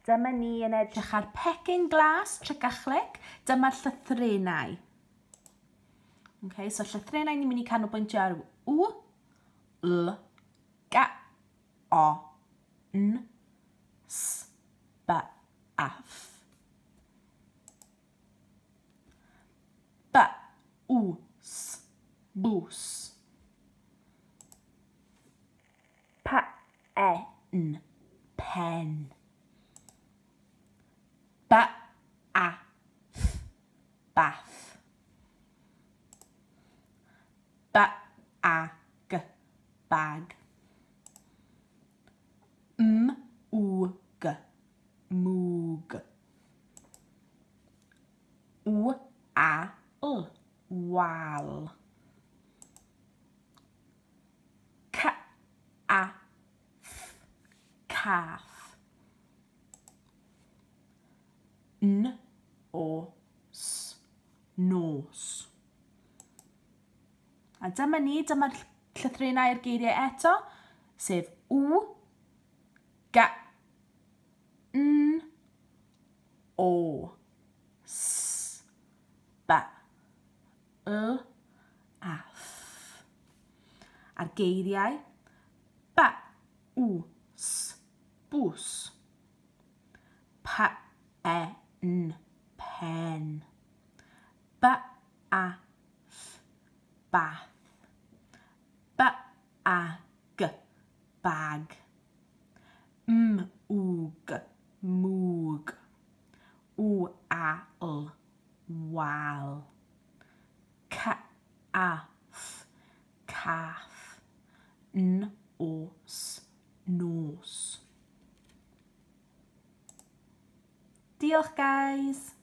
Dyma ni yn edrych ar pecyn glas Tregathleg. Dyma'r llythrennau. Okay, so llythrennau ni'n mynd i canolbwyntio ar W, L, G, O, N, S, B, A, F. B, W, S, bws. P, E, N, pen. B, A, Th, bath. B, A, G, bag. M, W, G, mwg. W, A, L, wal. C, A, Th, cath. N, O, S, nos. A dyma dyma'r llythrennau'r geiriau eto, sef W, G, N, O, S, B, L, A, F. A'r geiriau, B, W, S, bws. P, E, N, pen. B, A, Th, bath. B, A, G, bag. M, W, G, mwg. W, A, L, wal. C, A, Th, cath. N, O, S, nos. Diolch, guys!